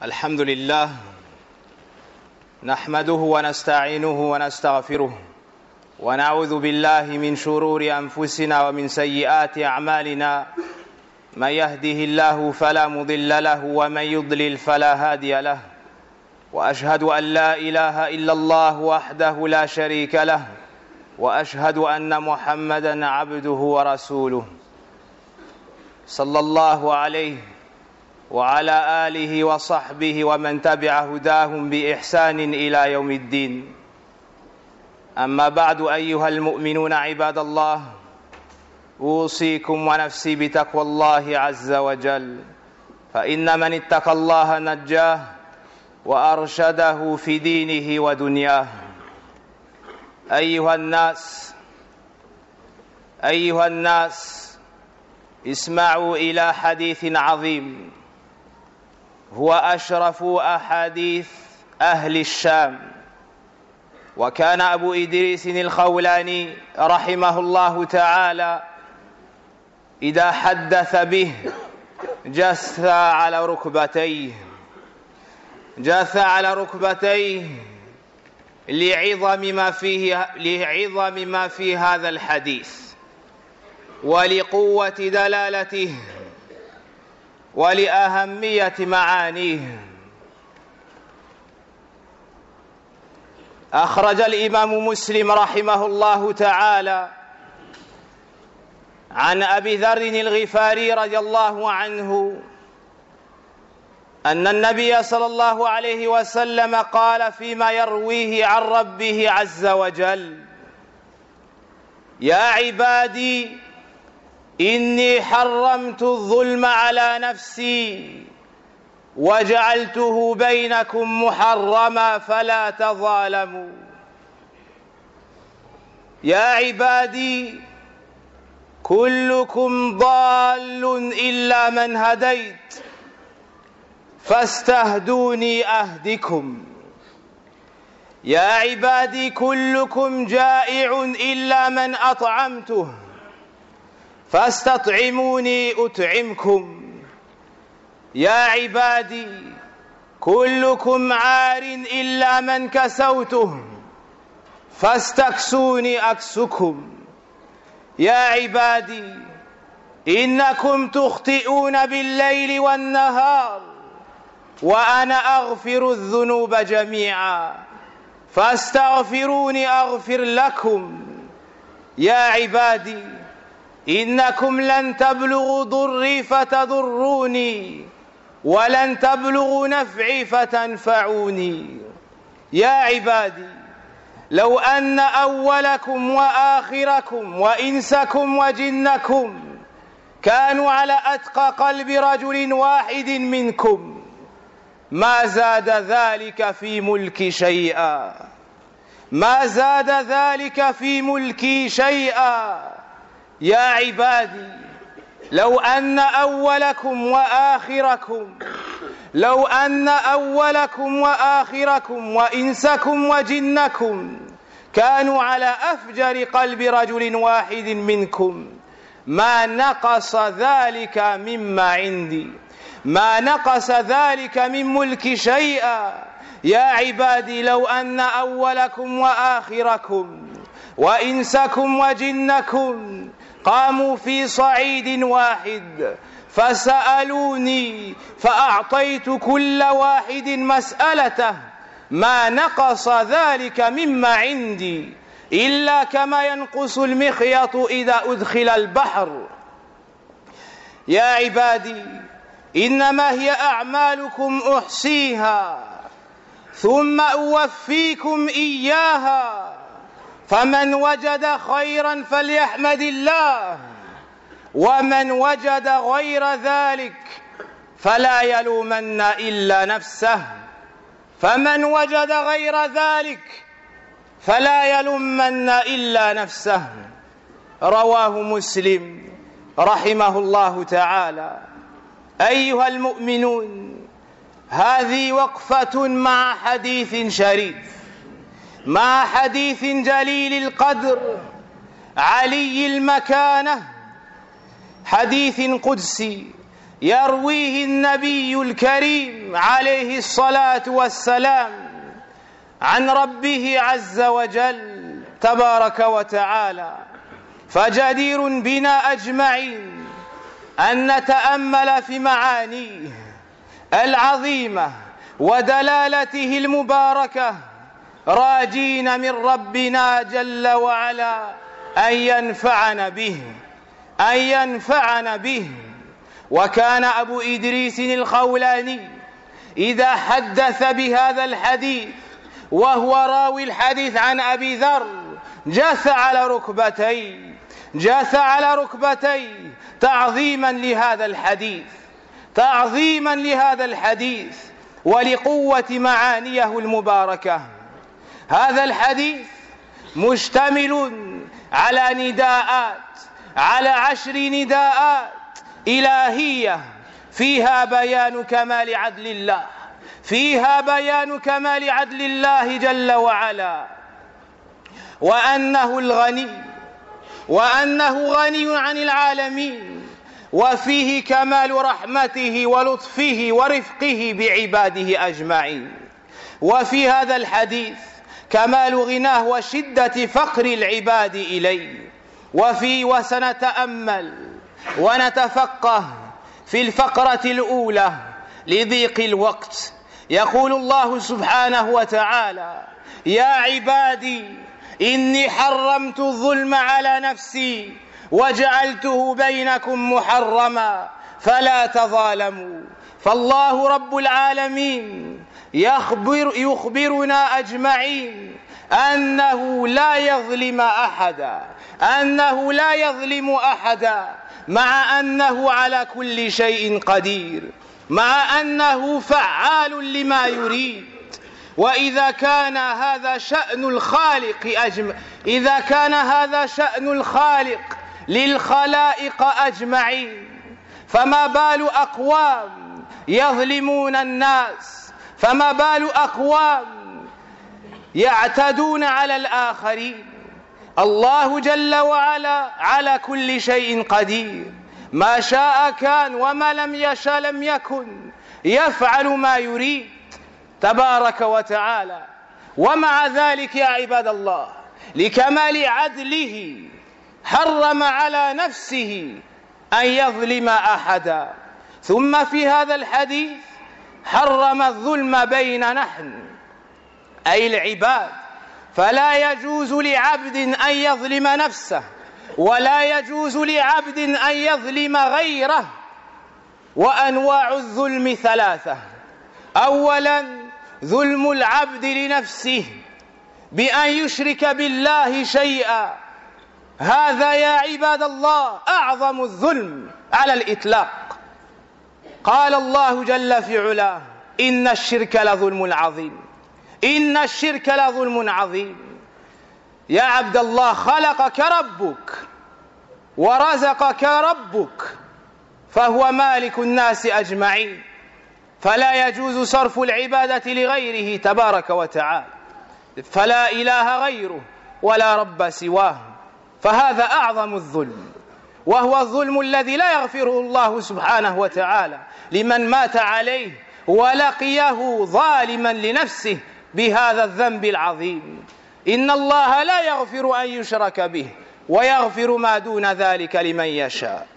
الحمد لله نحمده ونستعينه ونستغفره ونعوذ بالله من شرور أنفسنا ومن سيئات أعمالنا من يهده الله فلا مضل له ومن يضلل فلا هادي له وأشهد أن لا إله إلا الله وحده لا شريك له وأشهد أن محمدًا عبده ورسوله صلى الله عليه وعلى آله وصحبه ومن تبع هداهم بإحسان إلى يوم الدين. أما بعد أيها المؤمنون عباد الله، أوصيكم ونفسي بتقوى الله عز وجل، فإن من اتقى الله نجاه وأرشده في دينه ودنياه. أيها الناس اسمعوا إلى حديث عظيم هو أشرف أحاديث أهل الشام. وكان أبو إدريس الخولاني رحمه الله تعالى إذا حدث به جث على ركبتيه لعظم ما في هذا الحديث ولقوة دلالته ولأهمية معانيه. أخرج الإمام مسلم رحمه الله تعالى عن أبي ذر الغفاري رضي الله عنه أن النبي صلى الله عليه وسلم قال فيما يرويه عن ربه عز وجل: يا عبادي إني حرمت الظلم على نفسي وجعلته بينكم محرما فلا تظالموا. يا عبادي كلكم ضال إلا من هديت فاستهدوني أهدكم. يا عبادي كلكم جائع إلا من أطعمته فاستطعموني أطعمكم. يا عبادي كلكم عار إلا من كسوته فاستكسوني أكسكم. يا عبادي إنكم تخطئون بالليل والنهار وأنا أغفر الذنوب جميعا فاستغفروني أغفر لكم. يا عبادي إنكم لن تبلغوا ضري فتضروني ولن تبلغوا نفعي فتنفعوني. يا عبادي لو أن أولكم وآخركم وإنسكم وجنكم كانوا على أتقى قلب رجل واحد منكم ما زاد ذلك في ملكي شيئا. يا عبادي لو أن أولكم وآخركم وإنسكم وجنكم كانوا على أفجر قلب رجل واحد منكم ما نقص ذلك من ملك شيئا. يا عبادي لو أن أولكم وآخركم وإنسكم وجنكم قاموا في صعيد واحد فسألوني فأعطيت كل واحد مسألته ما نقص ذلك مما عندي إلا كما ينقص المخيط إذا أدخل البحر. يا عبادي إنما هي أعمالكم أحصيها ثم أوفيكم إياها فمن وجد خيرا فليحمد الله ومن وجد غير ذلك فلا يلومن إلا نفسه. رواه مسلم رحمه الله تعالى. أيها المؤمنون، هذه وقفة مع حديث شريف، مع حديث جليل القدر علي المكانة، حديث قدسي يرويه النبي الكريم عليه الصلاة والسلام عن ربه عز وجل تبارك وتعالى، فجدير بنا أجمعين أن نتأمل في معانيه العظيمة ودلالته المباركة، راجين من ربنا جل وعلا أن ينفعنا به. وكان أبو إدريس الخولاني إذا حدث بهذا الحديث وهو راوي الحديث عن أبي ذر جث على ركبتيه تعظيما لهذا الحديث ولقوة معانيه المباركة. هذا الحديث مشتمل على 10 نداءات إلهية فيها بيان كمال عدل الله جل وعلا، وأنه غني عن العالمين، وفيه كمال رحمته ولطفه ورفقه بعباده أجمعين. وفي هذا الحديث كمال غناه وشدة فقر العباد إليه. وسنتأمل ونتفقه في الفقرة الأولى لضيق الوقت. يقول الله سبحانه وتعالى: يا عبادي إني حرمت الظلم على نفسي وجعلته بينكم محرما فلا تظالموا. فالله رب العالمين يخبرنا أجمعين أنه لا يظلم أحدا، مع أنه على كل شيء قدير، مع أنه فعال لما يريد. وإذا كان هذا شأن الخالق للخلائق أجمعين، فما بال أقوام يظلمون الناس، فما بال أقوام يعتدون على الآخرين. الله جل وعلا على كل شيء قدير، ما شاء كان وما لم يشاء لم يكن، يفعل ما يريد تبارك وتعالى. ومع ذلك يا عباد الله، لكمال عدله حرم على نفسه أن يظلم أحدا. ثم في هذا الحديث حرم الظلم بين نحن أي العباد، فلا يجوز لعبد أن يظلم نفسه، ولا يجوز لعبد أن يظلم غيره. وأنواع الظلم 3: أولا ظلم العبد لنفسه بأن يشرك بالله شيئا، هذا يا عباد الله أعظم الظلم على الإطلاق. قال الله جل في علاه: إن الشرك لظلم عظيم. يا عبد الله، خلقك ربك ورزقك ربك، فهو مالك الناس أجمعين، فلا يجوز صرف العبادة لغيره تبارك وتعالى، فلا إله غيره ولا رب سواه. فهذا أعظم الظلم، وهو الظلم الذي لا يغفره الله سبحانه وتعالى لمن مات عليه ولقيه ظالما لنفسه بهذا الذنب العظيم. إن الله لا يغفر أن يشرك به ويغفر ما دون ذلك لمن يشاء.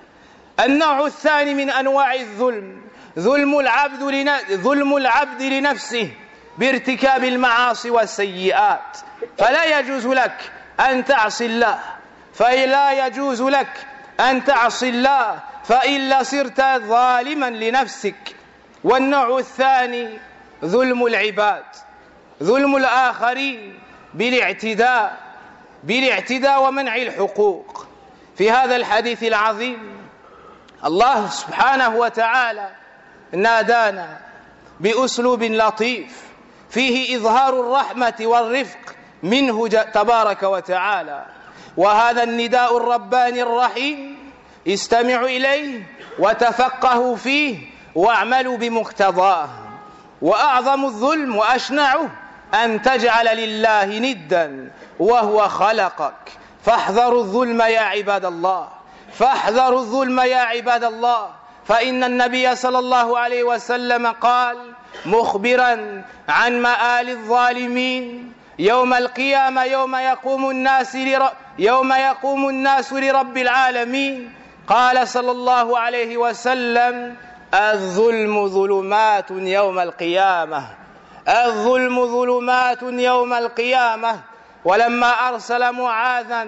النوع الثاني من أنواع الظلم ظلم العبد لنفسه بارتكاب المعاصي والسيئات. فلا يجوز لك أن تعصي الله فإلا صرت ظالما لنفسك. والنوع الثاني ظلم العباد، ظلم الآخرين بالاعتداء ومنع الحقوق. في هذا الحديث العظيم الله سبحانه وتعالى نادانا بأسلوب لطيف فيه إظهار الرحمة والرفق منه تبارك وتعالى. وهذا النداء الرباني الرحيم استمعوا إليه وتفقهوا فيه واعملوا بمقتضاه. وأعظم الظلم وأشنعه أن تجعل لله ندا وهو خلقك. فاحذروا الظلم يا عباد الله، فإن النبي صلى الله عليه وسلم قال مخبرا عن مآل الظالمين يوم القيامة يوم يقوم الناس لرب العالمين قال صلى الله عليه وسلم الظلم ظلمات يوم القيامة الظلم ظلمات يوم القيامة ولما أرسل معاذا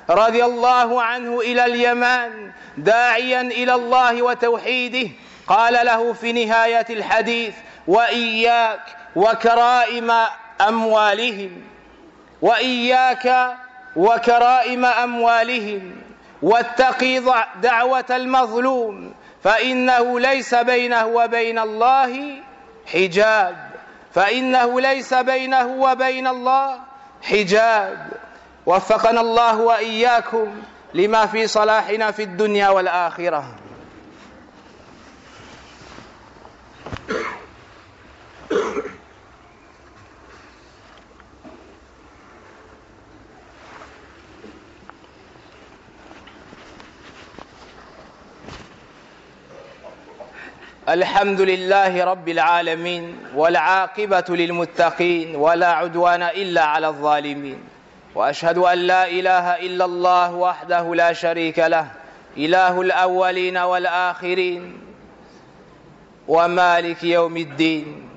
رضي الله عنه إلى اليمن داعيا إلى الله وتوحيده قال له في نهاية الحديث وإياك وكرائم أموالهم واتقي دعوة المظلوم فإنه ليس بينه وبين الله حجاب وفقنا الله وإياكم لما في صلاحنا في الدنيا والآخرة. الحمد لله رب العالمين والعاقبة للمتقين ولا عدوان إلا على الظالمين وأشهد أن لا إله إلا الله وحده لا شريك له إله الأولين والآخرين ومالك يوم الدين.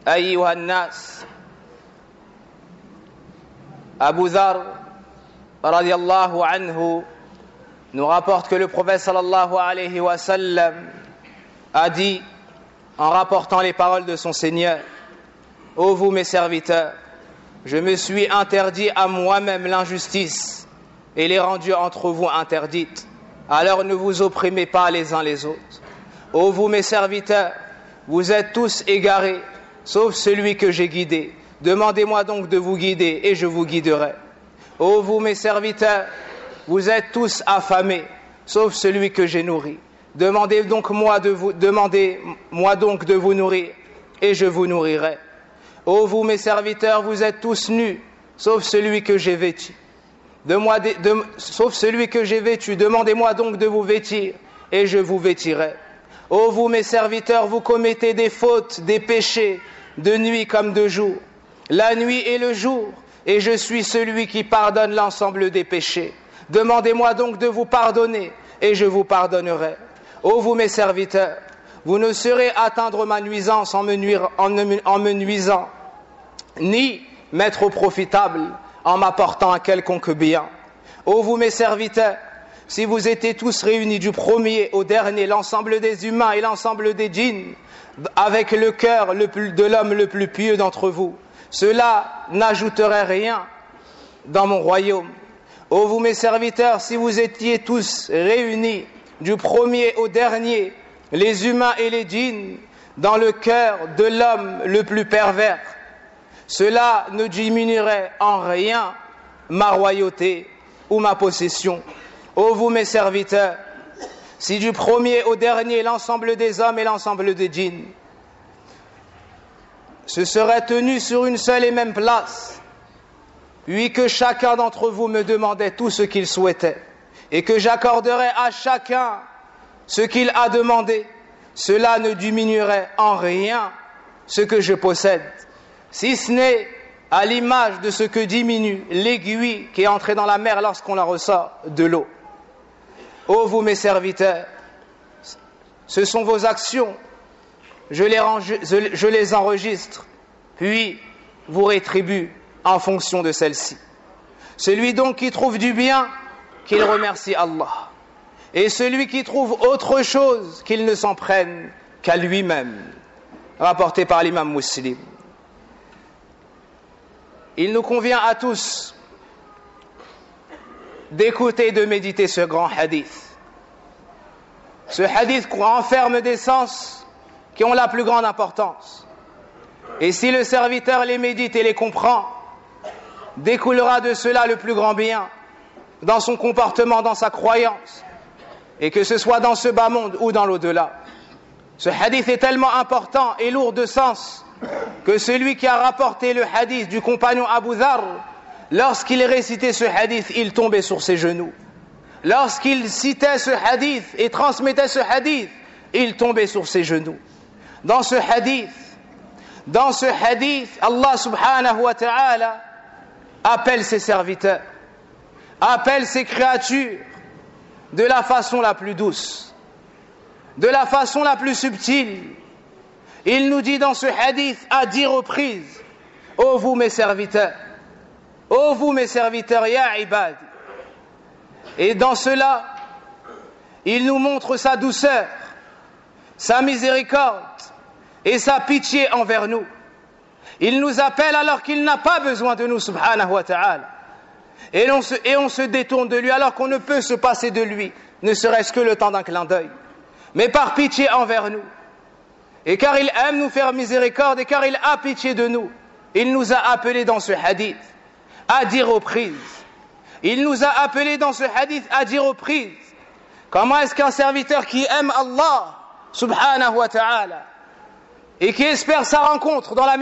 أيها الناس Abu Dhar radiallahu anhu nous rapporte que le prophète sallallahu alayhi wa sallam a dit en rapportant les paroles de son Seigneur: ô vous mes serviteurs, je me suis interdit à moi-même l'injustice et l'ai rendue entre vous interdite, alors ne vous opprimez pas les uns les autres. Ô vous mes serviteurs, vous êtes tous égarés sauf celui que j'ai guidé, demandez-moi donc de vous guider et je vous guiderai. Ô vous mes serviteurs, vous êtes tous affamés, sauf celui que j'ai nourri. Demandez-moi donc de vous nourrir, et je vous nourrirai. Ô vous mes serviteurs, vous êtes tous nus, sauf celui que j'ai vêtu. Demandez-moi donc de vous vêtir, et je vous vêtirai. Ô vous mes serviteurs, vous commettez des fautes, des péchés, de nuit comme de jour, la nuit et le jour, et je suis celui qui pardonne l'ensemble des péchés. Demandez-moi donc de vous pardonner, et je vous pardonnerai. Ô vous mes serviteurs, vous ne saurez atteindre ma nuisance en me nuisant, ni m'être profitable en m'apportant un quelconque bien. Ô vous mes serviteurs, si vous étiez tous réunis du premier au dernier, l'ensemble des humains et l'ensemble des djinns, avec le cœur de l'homme le plus pieux d'entre vous, cela n'ajouterait rien dans mon royaume. Ô vous mes serviteurs, si vous étiez tous réunis du premier au dernier, les humains et les djinns, dans le cœur de l'homme le plus pervers, cela ne diminuerait en rien ma royauté ou ma possession. Ô vous mes serviteurs, si du premier au dernier l'ensemble des hommes et l'ensemble des djinns se seraient tenus sur une seule et même place, puis que chacun d'entre vous me demandait tout ce qu'il souhaitait, et que j'accorderais à chacun ce qu'il a demandé, cela ne diminuerait en rien ce que je possède, si ce n'est à l'image de ce que diminue l'aiguille qui est entrée dans la mer lorsqu'on la ressort de l'eau. Ô vous mes serviteurs, ce sont vos actions, je les enregistre, puis vous rétribue en fonction de celle-ci. Celui donc qui trouve du bien, qu'il remercie Allah. Et celui qui trouve autre chose, qu'il ne s'en prenne qu'à lui-même. Rapporté par l'imam Muslim. Il nous convient à tous d'écouter et de méditer ce grand hadith. Ce hadith renferme des sens qui ont la plus grande importance. Et si le serviteur les médite et les comprend, découlera de cela le plus grand bien dans son comportement, dans sa croyance, et que ce soit dans ce bas monde ou dans l'au-delà. Ce hadith est tellement important et lourd de sens que celui qui a rapporté le hadith du compagnon Abu Dhar, lorsqu'il récitait ce hadith, il tombait sur ses genoux lorsqu'il citait ce hadith et transmettait ce hadith, il tombait sur ses genoux. Dans ce hadith, Allah subhanahu wa ta'ala appelle ses serviteurs, appelle ses créatures de la façon la plus douce, de la façon la plus subtile. Il nous dit dans ce hadith à 10 reprises: ô vous mes serviteurs, ya ibad. Et dans cela, il nous montre sa douceur, sa miséricorde et sa pitié envers nous. Il nous appelle alors qu'il n'a pas besoin de nous, subhanahu wa ta'ala. Et on se détourne de lui alors qu'on ne peut se passer de lui, ne serait-ce que le temps d'un clin d'œil. Mais par pitié envers nous. Et car il aime nous faire miséricorde et car il a pitié de nous, il nous a appelés dans ce hadith à 10 reprises. Il nous a appelés dans ce hadith à 10 reprises. Comment est-ce qu'un serviteur qui aime Allah, subhanahu wa ta'ala, et qui espère sa rencontre dans la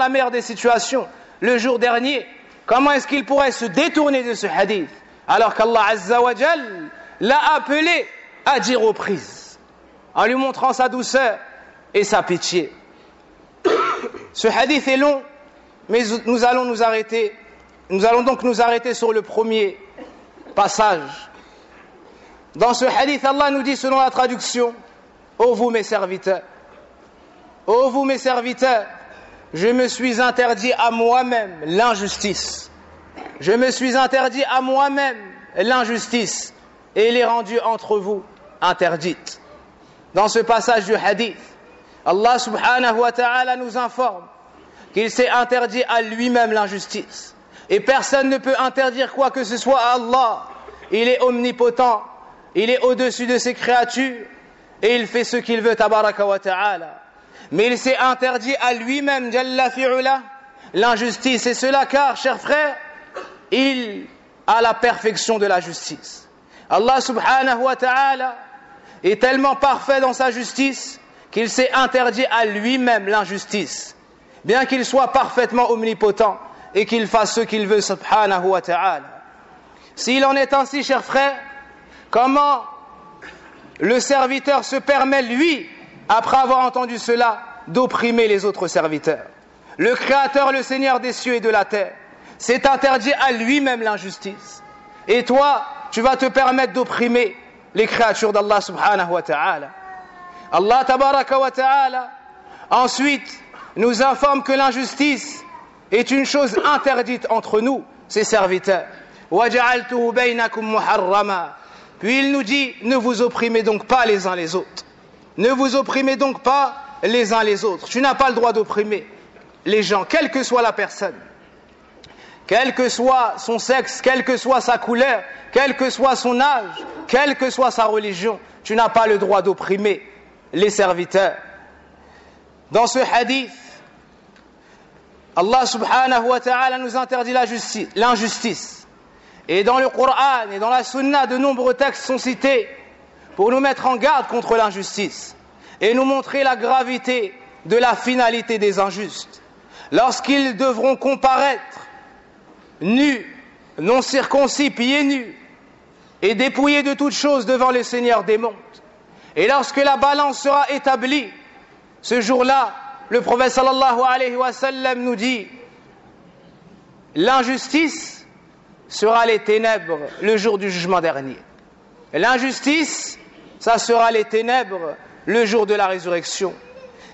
meilleure des situations, le jour dernier, comment est-ce qu'il pourrait se détourner de ce hadith, alors qu'Allah Azza wa Jal l'a appelé à 10 reprises, en lui montrant sa douceur et sa pitié. Ce hadith est long, mais nous allons donc nous arrêter sur le premier passage. Dans ce hadith, Allah nous dit selon la traduction: ô vous mes serviteurs, je me suis interdit à moi-même l'injustice. Je me suis interdit à moi-même l'injustice et l'ai rendue entre vous interdite. Dans ce passage du hadith, Allah subhanahu wa ta'ala nous informe qu'il s'est interdit à lui-même l'injustice. Et personne ne peut interdire quoi que ce soit à Allah. Il est omnipotent, il est au-dessus de ses créatures et il fait ce qu'il veut, tabaraka wa ta'ala. Mais il s'est interdit à lui-même, jalla fi'ula, l'injustice. Et cela car, chers frères, il a la perfection de la justice. Allah subhanahu wa ta'ala est tellement parfait dans sa justice qu'il s'est interdit à lui-même l'injustice, bien qu'il soit parfaitement omnipotent et qu'il fasse ce qu'il veut, subhanahu wa ta'ala. S'il en est ainsi, chers frères, comment le serviteur se permet, lui, après avoir entendu cela, d'opprimer les autres serviteurs? Le Créateur, le Seigneur des cieux et de la terre, s'est interdit à lui-même l'injustice. Et toi, tu vas te permettre d'opprimer les créatures d'Allah subhanahu wa ta'ala. Allah tabaraka wa ta'ala ensuite nous informe que l'injustice est une chose interdite entre nous, ses serviteurs. وَجَعَلْتُهُ بَيْنَكُمْ مُحَرَّمًا. Puis il nous dit: ne vous opprimez donc pas les uns les autres. Ne vous opprimez donc pas les uns les autres. Tu n'as pas le droit d'opprimer les gens, quelle que soit la personne, quel que soit son sexe, quelle que soit sa couleur, quel que soit son âge, quelle que soit sa religion. Tu n'as pas le droit d'opprimer les serviteurs. Dans ce hadith, Allah subhanahu wa ta'ala nous interdit l'injustice. Et dans le Coran et dans la Sunna, de nombreux textes sont cités pour nous mettre en garde contre l'injustice et nous montrer la gravité de la finalité des injustes. Lorsqu'ils devront comparaître nus, non circoncis, pieds nus et dépouillés de toutes choses devant le Seigneur des mondes. Et lorsque la balance sera établie, ce jour-là, le prophète sallallahu alayhi wa sallam nous dit: l'injustice sera les ténèbres le jour du jugement dernier. L'injustice, ça sera les ténèbres le jour de la résurrection.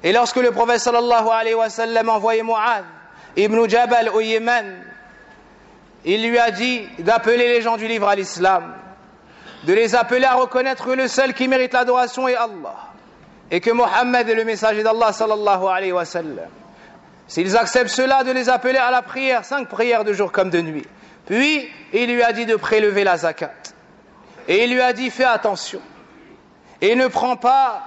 Et lorsque le prophète sallallahu alayhi wa sallam envoyait Mu'adh ibn Jabal au Yémen, il lui a dit d'appeler les gens du livre à l'islam, de les appeler à reconnaître que le seul qui mérite l'adoration est Allah, et que Mohammed est le messager d'Allah sallallahu alayhi wa sallam. S'ils acceptent cela, de les appeler à la prière, 5 prières de jour comme de nuit. Puis il lui a dit de prélever la zakat. Et il lui a dit: fais attention et ne prends pas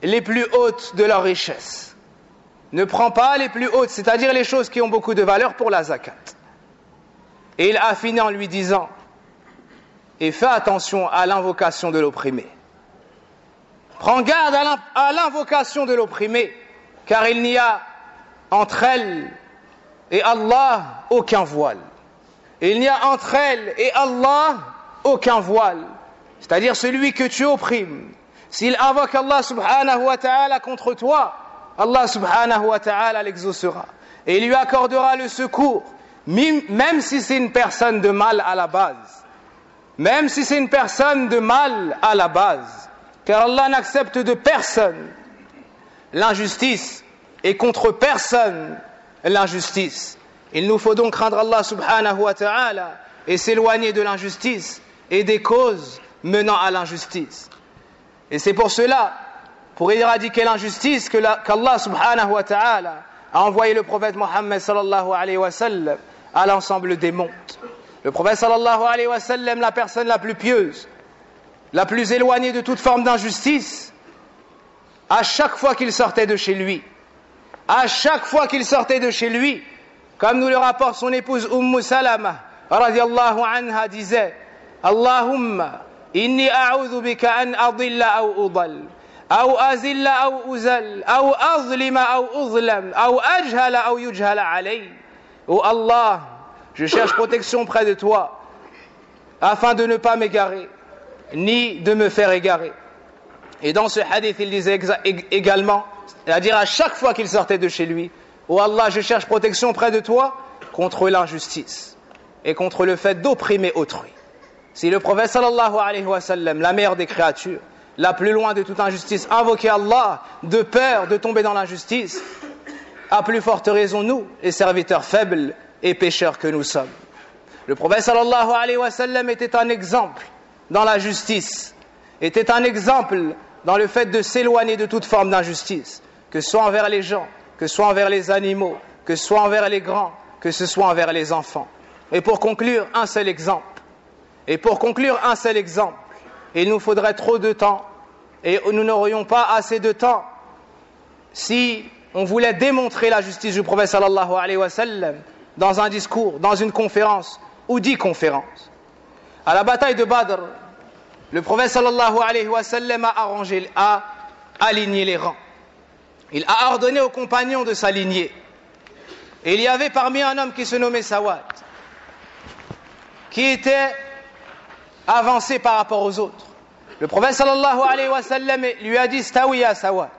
les plus hautes de leur richesse. Ne prends pas les plus hautes, c'est-à-dire les choses qui ont beaucoup de valeur pour la zakat. Et il a fini en lui disant: et fais attention à l'invocation de l'opprimé. Prends garde à l'invocation de l'opprimé, car il n'y a entre elle et Allah aucun voile. Il n'y a entre elles et Allah aucun voile. C'est-à-dire celui que tu opprimes, s'il invoque Allah subhanahu wa ta'ala contre toi, Allah subhanahu wa ta'ala l'exaucera et il lui accordera le secours, même si c'est une personne de mal à la base. Même si c'est une personne de mal à la base. Car Allah n'accepte de personne l'injustice et contre personne l'injustice. Il nous faut donc craindre Allah subhanahu wa ta'ala et s'éloigner de l'injustice et des causes menant à l'injustice. Et c'est pour cela, pour éradiquer l'injustice, qu'Allah subhanahu wa ta'ala a envoyé le prophète Mohammed sallallahu alayhi wa sallam à l'ensemble des mondes. Le prophète sallallahu alayhi wa sallam, la personne la plus pieuse, la plus éloignée de toute forme d'injustice, à chaque fois qu'il sortait de chez lui, comme nous le rapporte son épouse Salama radiyallahu anha, disait: Allahumma inni a'udhu bika an adilla aw udal aw azilla aw uzal aw azlima aw uzlam aw ajhala aw yujhala alay. Oh Allah, je cherche protection près de toi afin de ne pas m'égarer ni de me faire égarer. Et dans ce hadith, il disait également, c'est-à-dire à chaque fois qu'il sortait de chez lui: oh Allah, je cherche protection près de toi contre l'injustice et contre le fait d'opprimer autrui. Si le prophète sallallahu alayhi wa sallam, la meilleure des créatures, la plus loin de toute injustice, invoquait Allah de peur de tomber dans l'injustice, à plus forte raison nous, les serviteurs faibles et pécheurs que nous sommes. Le prophète sallallahu alayhi wa sallam était un exemple dans la justice, était un exemple dans le fait de s'éloigner de toute forme d'injustice, que ce soit envers les gens, que ce soit envers les animaux, que ce soit envers les grands, que ce soit envers les enfants. Et pour conclure, un seul exemple, il nous faudrait trop de temps, et nous n'aurions pas assez de temps si on voulait démontrer la justice du prophète sallallahu alayhi wa sallam dans un discours, dans une conférence ou 10 conférences. À la bataille de Badr, le prophète sallallahu alayhi wa sallam a aligné les rangs. Il a ordonné aux compagnons de s'aligner. Et il y avait parmi un homme qui se nommait Sawad, qui était avancé par rapport aux autres. Le prophète sallallahu alayhi wa sallam lui a dit: Stawi ya Sawad,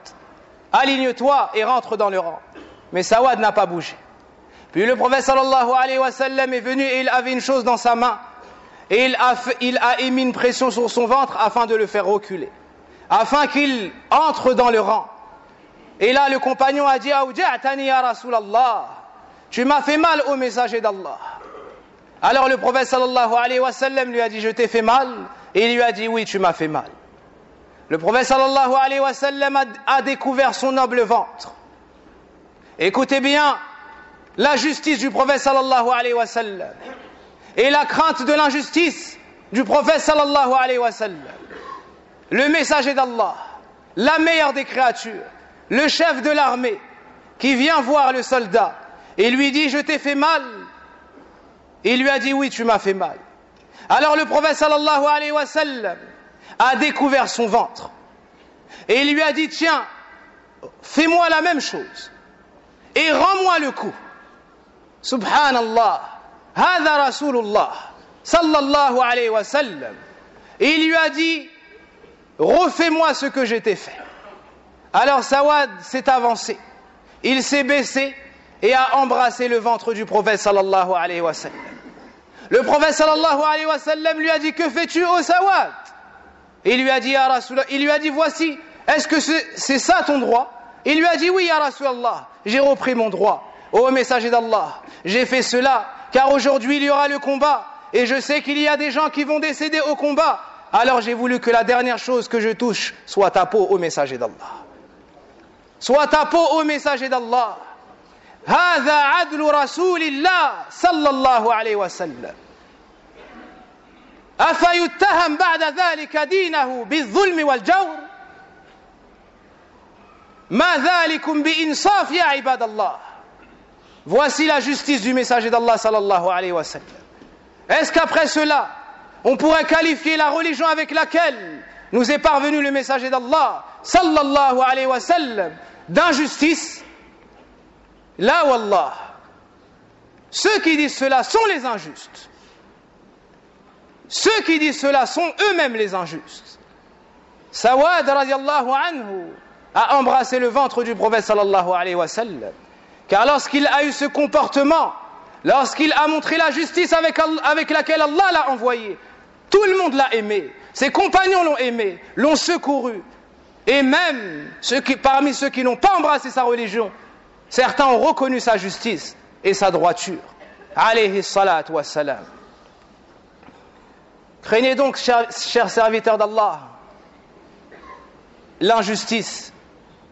aligne-toi et rentre dans le rang. Mais Sawad n'a pas bougé. Puis le prophète sallallahu alayhi wa sallam est venu et il avait une chose dans sa main. Et il a émis une pression sur son ventre afin de le faire reculer, afin qu'il entre dans le rang. Et là le compagnon a dit: Awja'tani ya Rasulallah, tu m'as fait mal au messager d'Allah. Alors le prophète sallallahu alayhi wa sallam lui a dit: je t'ai fait mal? Et il lui a dit: oui, tu m'as fait mal. Le prophète sallallahu alayhi wa sallam a découvert son noble ventre. Écoutez bien la justice du prophète sallallahu alayhi wa sallam et la crainte de l'injustice du prophète sallallahu alayhi wa sallam. Le messager d'Allah, la meilleure des créatures, le chef de l'armée, qui vient voir le soldat et lui dit: je t'ai fait mal? Il lui a dit: oui, tu m'as fait mal. Alors le prophète sallallahu alayhi wa sallam a découvert son ventre et il lui a dit: tiens, fais-moi la même chose et rends-moi le coup. Subhanallah, hadha Rasulullah sallallahu alayhi wa sallam. Et il lui a dit: refais-moi ce que je t'ai fait. Alors Sawad s'est avancé, il s'est baissé et a embrassé le ventre du prophète sallallahu alayhi wa sallam. Le prophète sallallahu alayhi wa sallam lui a dit: que fais-tu, ô Sawad? Il lui a dit: ya Rasulallah, il lui a dit: voici, est-ce que c'est ça ton droit? Il lui a dit: oui, ya Rasulallah, j'ai repris mon droit. Ô messager d'Allah, j'ai fait cela car aujourd'hui il y aura le combat et je sais qu'il y a des gens qui vont décéder au combat. Alors j'ai voulu que la dernière chose que je touche soit ta peau, ô messager d'Allah. Soit ta peau, ô messager d'Allah. هذا عدل رسول الله صلى الله عليه وسلم أفيتهم بعد ذلك دينه بالظلم والجور ما ذلكم بإنصاف يا عباد الله. Voici la justice du messager d'Allah sallallahu alayhi wa sallam. Est-ce qu'après cela on pourrait qualifier la religion avec laquelle nous est parvenu le messager d'Allah sallallahu alayhi wa sallam d'injustice? La wallah, ceux qui disent cela sont les injustes. ceux qui disent cela sont eux-mêmes les injustes. Sawad radiallahu anhu a embrassé le ventre du prophète sallallahu alayhi wa sallam, car lorsqu'il a eu ce comportement, lorsqu'il a montré la justice avec laquelle Allah l'a envoyé, tout le monde l'a aimé, ses compagnons l'ont aimé, l'ont secouru, et même parmi ceux qui n'ont pas embrassé sa religion, certains ont reconnu sa justice et sa droiture. Alayhi salatu wassalam. Craignez donc, chers serviteurs d'Allah, l'injustice,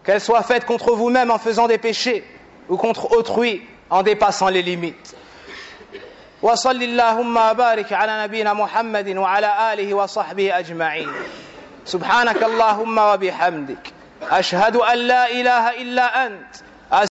qu'elle soit faite contre vous-même en faisant des péchés ou contre autrui en dépassant les limites. Wa sallallahu barik ala nabina Muhammadin wa ala alihi wa sahbihi ajma'in. Subhanaka Allahumma wa bihamdik. Ashhadu an la ilaha illa ant.